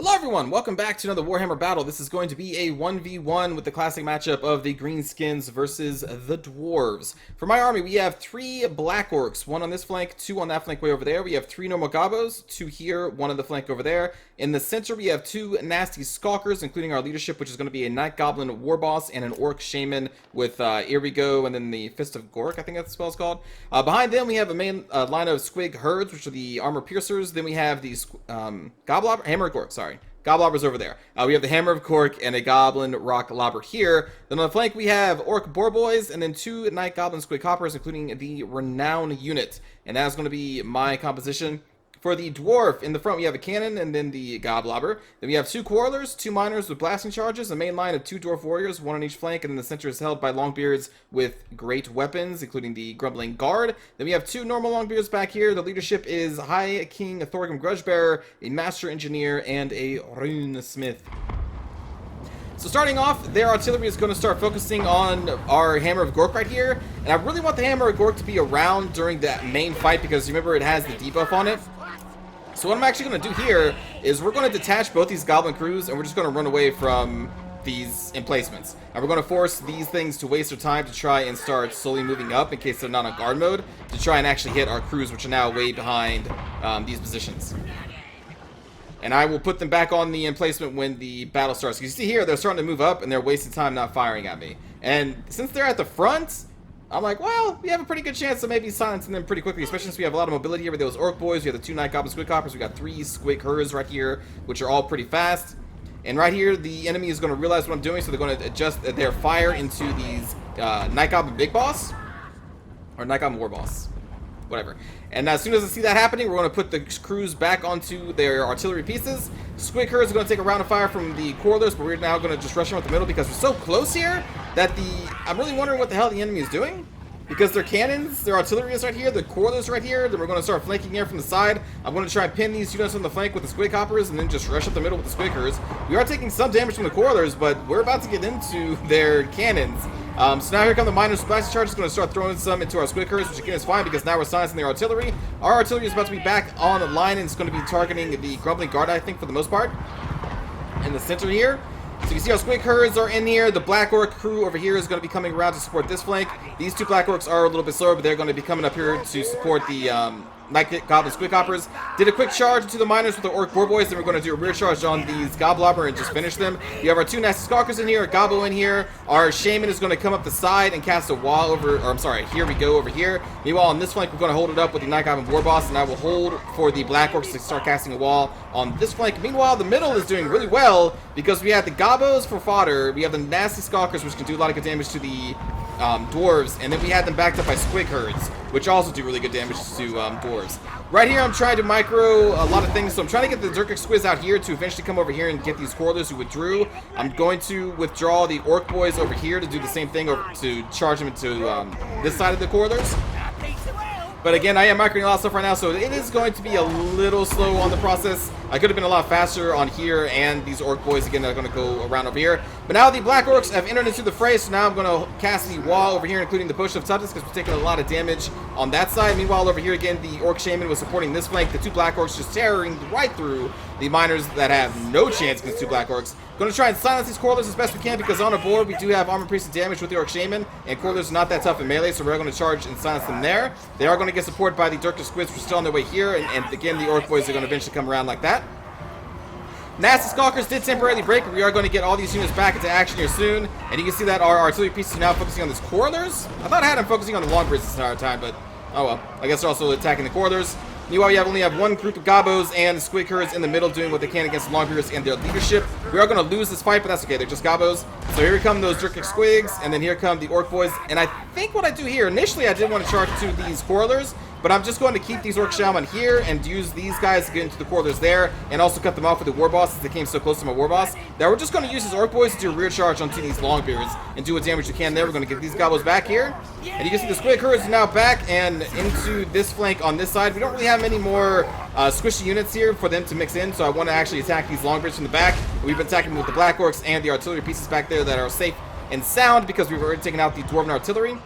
Hello everyone, welcome back to another Warhammer battle. This is going to be a 1v1 with the classic matchup of the Greenskins versus the Dwarves. For my army, we have 3 Black Orcs, 1 on this flank, 2 on that flank way over there. We have 3 normal Gobos, 2 here, 1 on the flank over there. In the center, we have 2 nasty Skulkers, including our leadership, which is going to be a Night Goblin War Boss and an Orc Shaman with Here We Go, and then the Fist of Gork, I think that's the spell's called. Behind them, we have a main line of Squig Herds, which are the Armor Piercers. Then we have these Goblobber, Hammer of Gork, sorry. Goblobber's over there. We have the Hammer of Cork and a Goblin Rock Lobber here. Then on the flank we have Orc Boar Boys and then 2 Night Goblin Squig Hoppers, including the Renown unit. And that's going to be my composition. For the Dwarf, in the front we have a Cannon and then the Goblobber. Then we have 2 Quarrelers, 2 Miners with blasting charges, a main line of 2 Dwarf Warriors, 1 on each flank, and then the center is held by Longbeards with great weapons, including the Grumbling Guard. Then we have 2 normal Longbeards back here. The leadership is High King Thorgrim Grudgebearer, a Master Engineer, and a Rune Smith. So starting off, their artillery is going to start focusing on our Hammer of Gork right here. And I really want the Hammer of Gork to be around during that main fight because remember it has the debuff on it. So what I'm actually going to do here is we're going to detach both these Goblin crews and we're just going to run away from these emplacements. And we're going to force these things to waste their time to try and start slowly moving up in case they're not on guard mode to try and actually hit our crews, which are now way behind these positions. And I will put them back on the emplacement when the battle starts. You see here, they're starting to move up and they're wasting time not firing at me. And since they're at the front, I'm like, well, we have a pretty good chance of maybe silencing them pretty quickly, especially since we have a lot of mobility here with those Orc Boys. We have the 2 Night Goblin Squig Hoppers. We got 3 Squig Herds right here, which are all pretty fast. And right here, the enemy is going to realize what I'm doing, so they're going to adjust their fire into these Night Goblin Big Boss. Or Night Goblin War Boss. Whatever. And as soon as I see that happening, we're going to put the crews back onto their artillery pieces. Squig Herds are going to take a round of fire from the Quarrelers, but we're now going to just rush them up the middle because we're so close here that I'm really wondering what the hell the enemy is doing. Because their cannons, their artillery is right here, the Quarrelers right here, then we're going to start flanking here from the side. I'm going to try and pin these units on the flank with the Squig Hoppers and then just rush up the middle with the Squig Herds. We are taking some damage from the Quarrelers, but we're about to get into their cannons. So now here come the Miners Blasting Charge. Is going to start throwing some into our Squig Herds, which again is fine because now we're silencing their artillery. Our artillery is about to be back on the line and it's going to be targeting the Grumbling Guard, I think, for the most part. In the center here. So you see our Squig Herds are in here. The Black Orc crew over here is going to be coming around to support this flank. These 2 Black Orcs are a little bit slower, but they're going to be coming up here to support the Night Goblin Squig Hoppers. Did a quick charge into the Miners with the Orc Boar Boys, then we're going to do a rear charge on these Goblobber and just finish them. We have our 2 nasty Skulkers in here, a Gobbo in here. Our Shaman is going to come up the side and cast a wall over, or I'm sorry, Here We Go over here. Meanwhile, on this flank, we're going to hold it up with the Night Goblin War Boss, and I will hold for the Black Orcs to start casting a wall on this flank. Meanwhile, the middle is doing really well because we have the Gobbos for fodder. We have the nasty Skulkers, which can do a lot of good damage to the dwarves, and then we had them backed up by Squig Herds, which also do really good damage to dwarves. Right here, I'm trying to micro a lot of things, so I'm trying to get the Durkic Squiz out here to eventually come over here and get these Quarrelers who withdrew. I'm going to withdraw the Orc Boys over here to do the same thing, or to charge them into this side of the Quarrelers. But again, I am microing a lot of stuff right now, so it is going to be a little slow on the process. I could have been a lot faster on here, and these Orc Boys, again, are going to go around over here. But now the Black Orcs have entered into the fray, so now I'm going to cast the wall over here, including the Bush of Toughness, because we're taking a lot of damage on that side. Meanwhile, over here, again, the Orc Shaman was supporting this flank. The 2 Black Orcs just tearing right through the Miners that have no chance against 2 Black Orcs. Going to try and silence these Quarrelers as best we can because on a board we do have armor piercing damage with the Orc Shaman, and Quarrelers are not that tough in melee, so we're going to charge and silence them there. They are going to get supported by the Durkic Squids, who are still on their way here, and again the Orc Boys are going to eventually come around like that. Nasty Skulkers did temporarily break, but we are going to get all these units back into action here soon, and you can see that our artillery pieces are now focusing on these Quarrelers. I thought I had them focusing on the Longbeards this entire time, but oh well. I guess they're also attacking the Quarrelers. Meanwhile, we only have 1 group of Gobbos and Squig Herds in the middle doing what they can against the Longbeards and their leadership. We are going to lose this fight, but that's okay. They're just Gobbos. So here come those Durkic Squigs, and then here come the Orc Boys. And I think what I do here, initially I did want to charge to these Quarrelers, but I'm just going to keep these Orc Shaman here and use these guys to get into the Quarrelers there, and also cut them off with the War Boss since they came so close to my War Boss. Now we're just going to use these Orc Boys to do a rear charge onto these Longbeards and do what damage we can there. We're going to get these Gobbos back here. And you can see the Squig Herds are now back and into this flank on this side. We don't really have any more squishy units here for them to mix in, so I want to actually attack these Longbeards from the back. We've been attacking them with the Black Orcs and the artillery pieces back there that are safe and sound because we've already taken out the Dwarven artillery.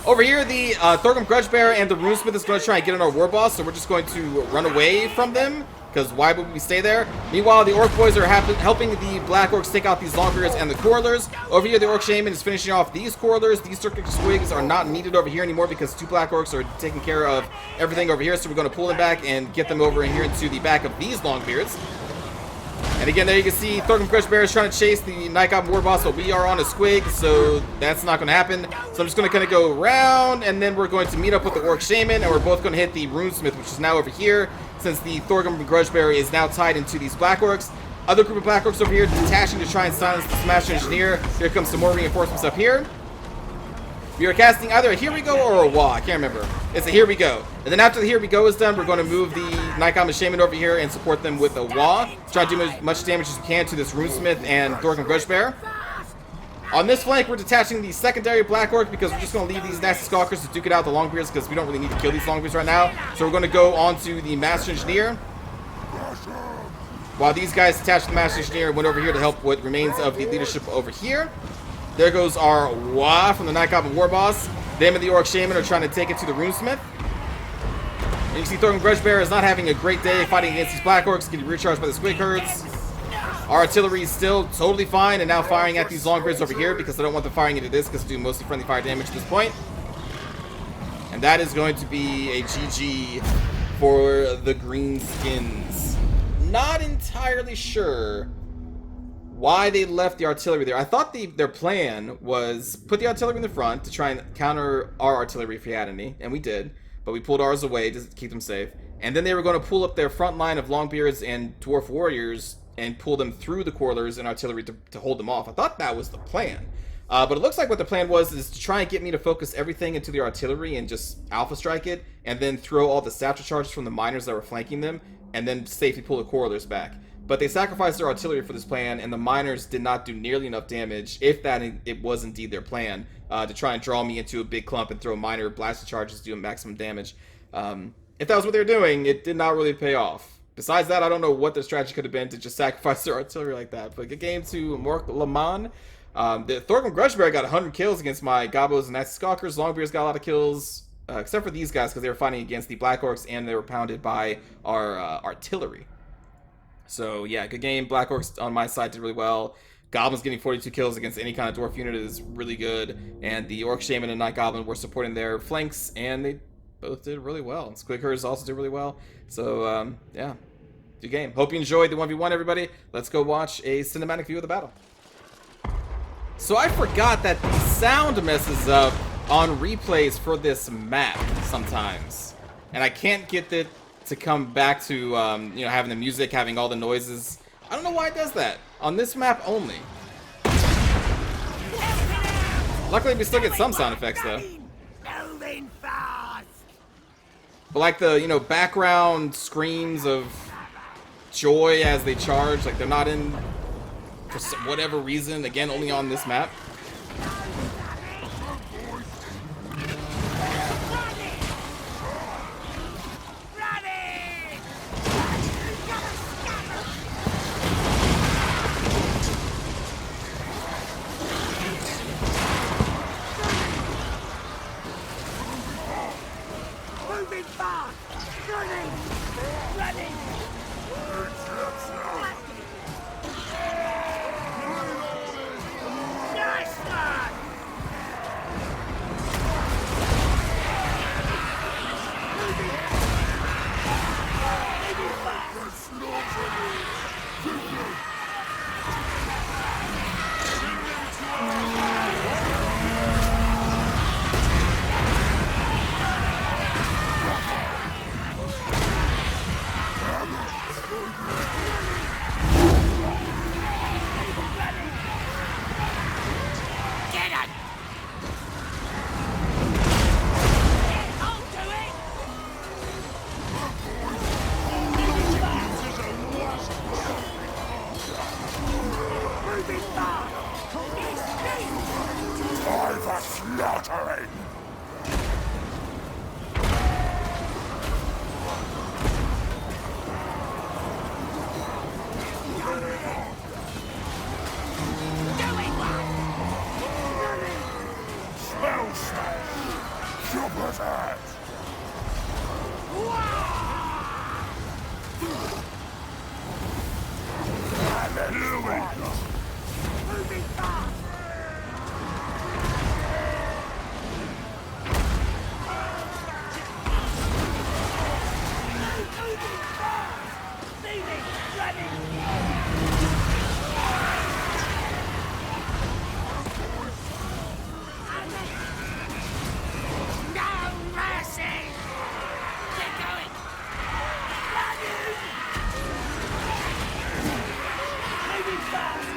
Over here, the Thorgrim Grudgebearer and the Runesmith is going to try and get on our War Boss, so we're just going to run away from them because why would we stay there? Meanwhile, the Orc boys are helping the Black Orcs take out these Longbeards and the Quarrelers. Over here, the Orc Shaman is finishing off these Quarrelers. These Circular Squigs are not needed over here anymore because 2 Black Orcs are taking care of everything over here, so we're going to pull them back and get them over in here into the back of these Longbeards. And again, there you can see Thorgrim Grudgebearer is trying to chase the Night Goblin War Boss, but we are on a squig, so that's not going to happen. So I'm just going to kind of go around, and then we're going to meet up with the Orc Shaman, and we're both going to hit the Runesmith, which is now over here, since the Thorgrim Grudgebearer is now tied into these Black Orcs. Other group of Black Orcs over here detaching to try and silence the Smash Engineer. Here comes some more reinforcements up here. We are casting either a Here We Go or a Wah. I can't remember. It's a Here We Go. And then after the Here We Go is done, we're going to move the Night Goblin Shaman over here and support them with a Wah. Try to do as much damage as we can to this Runesmith and Thorgrim Grudgebearer. On this flank, we're detaching the secondary Black Orc because we're just going to leave these nasty Skulkers to duke it out the Longbeards because we don't really need to kill these Longbeards right now. So we're going to go on to the Master Engineer. While these guys detach the Master Engineer and went over here to help what remains of the leadership over here. There goes our Wah from the Night Goblin War Boss. Them and the Orc Shaman are trying to take it to the Runesmith. And you see Thorgrim Grudgebearer is not having a great day fighting against these Black Orcs, getting recharged by the Squig Herds. Our artillery is still totally fine and now firing at these Longbeards over here because I don't want them firing into this because they do mostly friendly fire damage at this point. And that is going to be a GG for the Greenskins. Not entirely sure why they left the artillery there. I thought their plan was put the artillery in the front to try and counter our artillery if we had any, and we did, but we pulled ours away to keep them safe. And then they were going to pull up their front line of Longbeards and Dwarf Warriors and pull them through the Quarrelers and artillery to hold them off. I thought that was the plan. But it looks like what the plan was is to try and get me to focus everything into the artillery and just alpha strike it, and then throw all the satchel charges from the miners that were flanking them, and then safely pull the Quarrelers back. But they sacrificed their artillery for this plan, and the miners did not do nearly enough damage, if that it was indeed their plan, to try and draw me into a big clump and throw miner blasted charges doing maximum damage. If that was what they were doing, it did not really pay off. Besides that, I don't know what their strategy could have been to just sacrifice their artillery like that. But good game to Mork Laman. The Thorgrim Grudgebearer got 100 kills against my Gobos and Nasty Skulkers. Longbeards got a lot of kills, except for these guys because they were fighting against the Black Orcs and they were pounded by our artillery. So yeah, good game. Black Orcs on my side did really well. Goblins getting 42 kills against any kind of dwarf unit is really good. And the Orc Shaman and Night Goblin were supporting their flanks, and they both did really well. Squig Herds also did really well. So yeah, good game. Hope you enjoyed the 1v1, everybody. Let's go watch a cinematic view of the battle. So I forgot that the sound messes up on replays for this map sometimes, and I can't get it to come back to you know, having the music, having all the noises. I don't know why it does that on this map only. Luckily we still get some sound effects though. But like the, you know, background screams of joy as they charge, like they're not in for whatever reason, again only on this map. Moving fast! Moving! Running! No mercy! Get going! Running! Moving fast!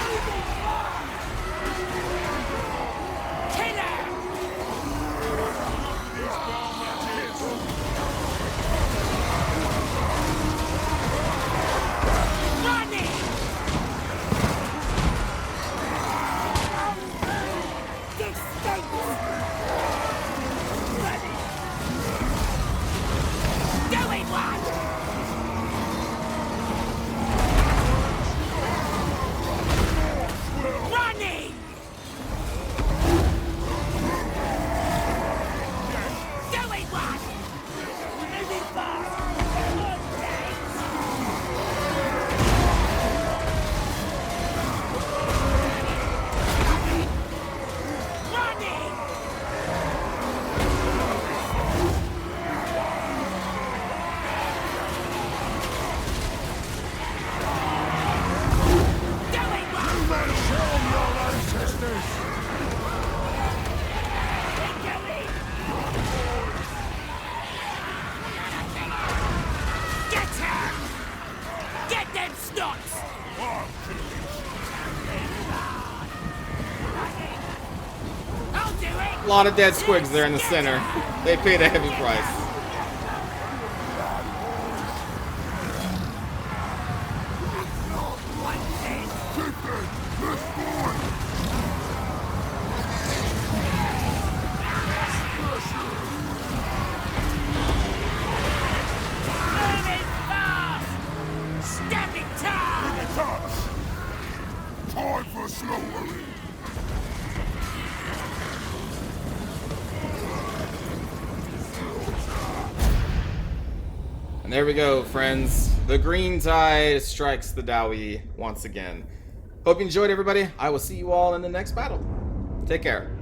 Moving fast! Killer! Running! Distance! Running! Doing what? Running! Doing what? Moving fast! Running! Doing what? Keep going! Get her! Get them snots! I'll do it! A lot of dead squigs there in the center. They paid a heavy price. Moving fast! Stabbing time! Time for slowly. And there we go, friends. The green tide strikes the Dowie once again. Hope you enjoyed, everybody. I will see you all in the next battle. Take care.